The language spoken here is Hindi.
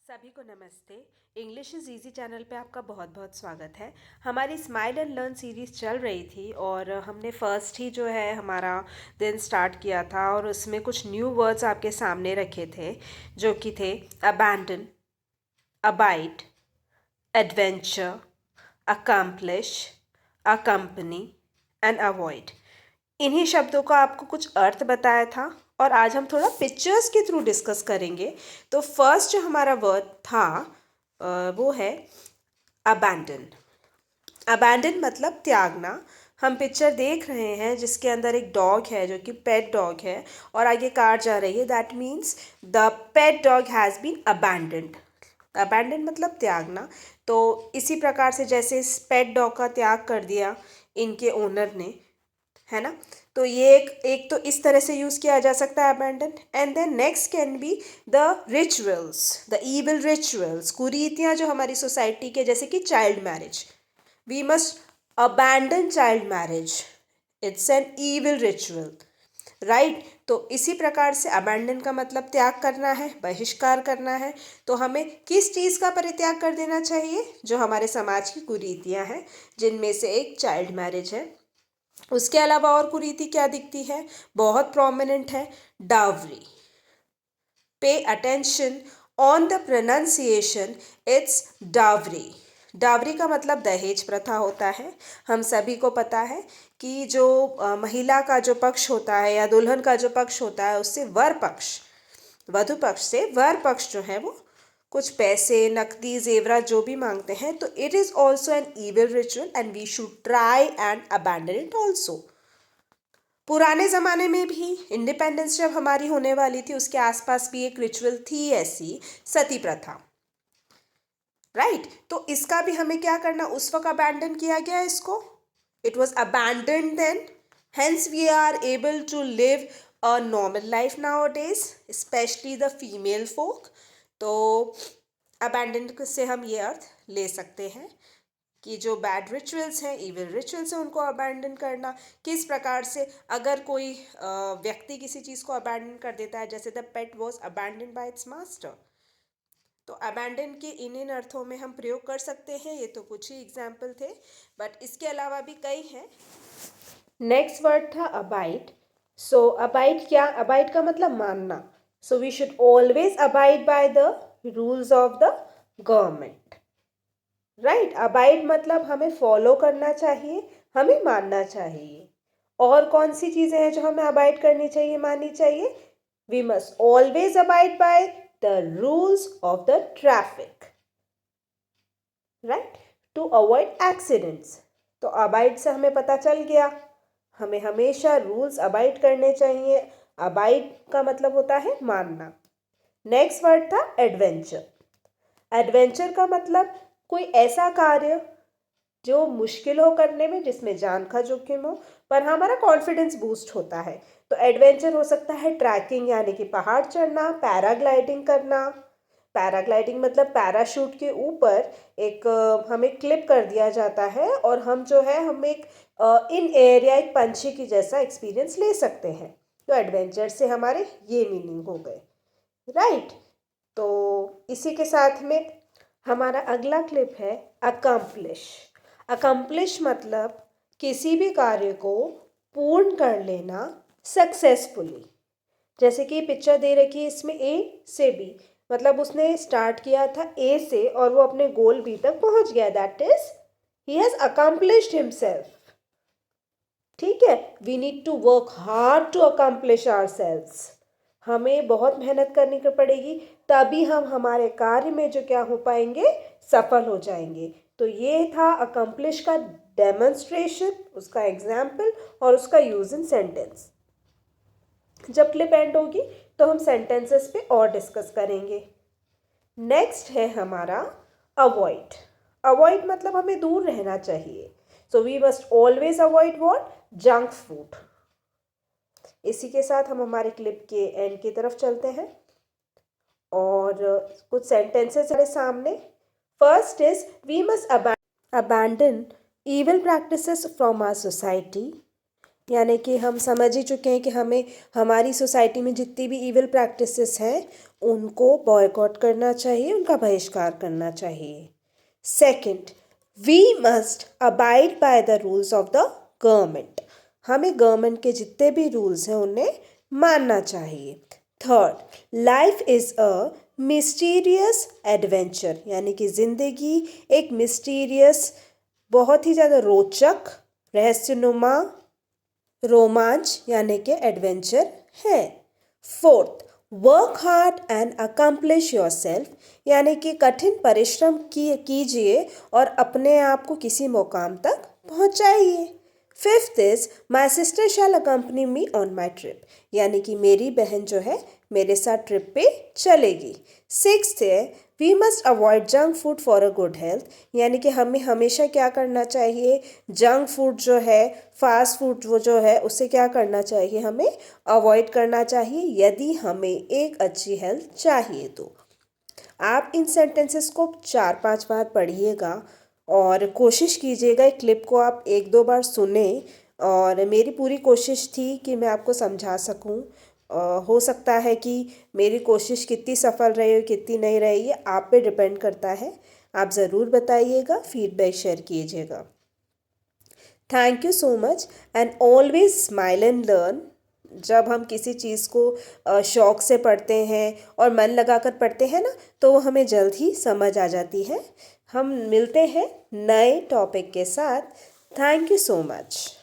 सभी को नमस्ते। इंग्लिश इज़ ईजी चैनल पे आपका बहुत बहुत स्वागत है। हमारी स्माइल एंड लर्न सीरीज़ चल रही थी और हमने फर्स्ट ही जो है हमारा दिन स्टार्ट किया था और उसमें कुछ न्यू वर्ड्स आपके सामने रखे थे जो कि थे abandon, abide, adventure, accomplish, accompany and avoid. इन्हीं शब्दों का आपको कुछ अर्थ बताया था और आज हम थोड़ा पिक्चर्स के थ्रू डिस्कस करेंगे। तो फर्स्ट जो हमारा वर्ड था वो है अबैंडन। अबैंडन मतलब त्यागना। हम पिक्चर देख रहे हैं जिसके अंदर एक डॉग है जो कि पेट डॉग है और आगे कार जा रही है। That means the pet dog has been abandoned. Abandon मतलब त्यागना। तो इसी प्रकार से जैसे इस पेट डॉग का त्याग कर दिया इनके ओनर ने, है ना। तो ये एक तो इस तरह से यूज़ किया जा सकता है abandon. And then next can be the rituals, the evil rituals, कुरीतियाँ जो हमारी सोसाइटी के, जैसे कि child marriage. We must abandon child marriage, it's an evil ritual, right. तो इसी प्रकार से अबैंडन का मतलब त्याग करना है, बहिष्कार करना है। तो हमें किस चीज़ का परित्याग कर देना चाहिए? जो हमारे समाज की कुरीतियाँ हैं, जिनमें से एक चाइल्ड मैरिज है। उसके अलावा और कुरीति क्या दिखती है, बहुत प्रोमिनेंट है, dowry. Pay attention on the pronunciation, it's dowry. Dowry का मतलब दहेज प्रथा होता है। हम सभी को पता है कि जो महिला का जो पक्ष होता है या दुल्हन का जो पक्ष होता है उससे वर पक्ष, वधु पक्ष से वर पक्ष जो है वो कुछ पैसे, नकदी, जेवरात जो भी मांगते हैं। तो it is also an evil ritual and we should try and abandon it also. पुराने ज़माने में भी इंडिपेंडेंस जब हमारी होने वाली थी उसके आसपास भी एक रिचुअल थी ऐसी, सती प्रथा, राइट। तो इसका भी हमें क्या करना, उस वक्त अबैंडन किया गया इसको, it was abandon then, hence we are able to live a normal life now days, specially the female folk. तो अबैंडन से हम ये अर्थ ले सकते हैं कि जो बैड रिचुअल्स हैं, इविल रिचुअल्स हैं, उनको अबैंडन करना। किस प्रकार से अगर कोई व्यक्ति किसी चीज़ को अबैंडन कर देता है, जैसे the pet was abandon bye it's master, तो अबैंडन के इन अर्थों में हम प्रयोग कर सकते हैं। ये तो कुछ ही एग्जाम्पल थे, बट इसके अलावा भी कई हैं। नेक्स्ट वर्ड था अबाइड। सो अबाइड क्या, अबाइड का मतलब मानना। So we should always abide by the rules of the government, right. Abide मतलब हमें फॉलो करना चाहिए, हमें मानना चाहिए। और कौन सी चीज़ें हैं जो हमें अबाइड करनी चाहिए, माननी चाहिए? We must always abide by the rules of the traffic, right, to avoid accidents. तो अबाइड से हमें पता चल गया हमें हमेशा रूल्स अबाइड करने चाहिए। अबाइड का मतलब होता है मानना। नेक्स्ट वर्ड था एडवेंचर। एडवेंचर का मतलब कोई ऐसा कार्य जो मुश्किल हो करने में, जिसमें जान का जोखिम हो, पर हमारा कॉन्फिडेंस बूस्ट होता है। तो एडवेंचर हो सकता है ट्रैकिंग यानी कि पहाड़ चढ़ना, पैराग्लाइडिंग करना। पैराग्लाइडिंग मतलब पैराशूट के ऊपर एक हमें क्लिप कर दिया जाता है और हम जो है हम एक इन एयर या एक पंछी की जैसा एक्सपीरियंस ले सकते हैं। तो एडवेंचर से हमारे ये मीनिंग हो गए, राइट। तो इसी के साथ में हमारा अगला क्लिप है अकम्प्लिश। अकम्प्लिश मतलब किसी भी कार्य को पूर्ण कर लेना सक्सेसफुली। जैसे कि पिक्चर दे रखी है इसमें ए से बी, मतलब उसने स्टार्ट किया था ए से और वो अपने गोल बी तक पहुंच गया। That is he has accomplished himself. ठीक है, we need to work hard to accomplish ourselves. हमें बहुत मेहनत करनी पड़ेगी, तभी हम हमारे कार्य में जो क्या हो पाएंगे, सफल हो जाएंगे। तो ये था अकम्प्लिश का डेमोन्स्ट्रेशन, उसका एग्जाम्पल और उसका यूज इन सेंटेंस। जब क्लिप एंड होगी तो हम सेंटेंसेस पे और डिस्कस करेंगे। नेक्स्ट है हमारा अवॉइड। अवॉइड मतलब हमें दूर रहना चाहिए। So we must always avoid what, junk food. इसी के साथ हम हमारे क्लिप के एंड की तरफ चलते हैं और कुछ सेंटेंसेस हमारे सामने। First is we must abandon evil practices from our society यानी कि हम समझ ही चुके हैं कि हमें हमारी सोसाइटी में जितनी भी इविल प्रैक्टिसेस हैं उनको बॉयकॉट करना चाहिए, उनका बहिष्कार करना चाहिए। Second, we must abide by the rules of the government. हमें गवर्नमेंट के जितने भी रूल्स हैं उन्हें मानना चाहिए। Third, life is a mysterious adventure, यानी कि ज़िंदगी एक मिस्टीरियस, बहुत ही ज़्यादा रोचक, रहस्यनुमा, रोमांच यानी कि एडवेंचर है। Fourth, work hard and accomplish your self, यानी कि कठिन परिश्रम कीजिए और अपने आप को किसी मुकाम तक पहुंचाइए। Fifth is my sister shall accompany me on my trip, यानी कि मेरी बहन जो है मेरे साथ ट्रिप पे चलेगी। सिक्स्थ है we must avoid junk food for a good health, यानी कि हमें हमेशा क्या करना चाहिए, जंक फूड जो है, फास्ट फूड वो जो है उसे क्या करना चाहिए, हमें अवॉइड करना चाहिए यदि हमें एक अच्छी हेल्थ चाहिए तो। आप इन सेंटेंसेस को 4-5 बार पढ़िएगा और कोशिश कीजिएगा क्लिप को आप 1-2 बार सुने। और मेरी पूरी कोशिश थी कि मैं आपको समझा सकूं। हो सकता है कि मेरी कोशिश कितनी सफल रही कितनी नहीं रही, ये आप पे डिपेंड करता है। आप ज़रूर बताइएगा, फीडबैक शेयर कीजिएगा। Thank you so much and always smile and learn. जब हम किसी चीज़ को शौक़ से पढ़ते हैं और मन लगाकर पढ़ते हैं ना, तो वो हमें जल्द ही समझ आ जाती है। हम मिलते हैं नए टॉपिक के साथ। Thank you so much.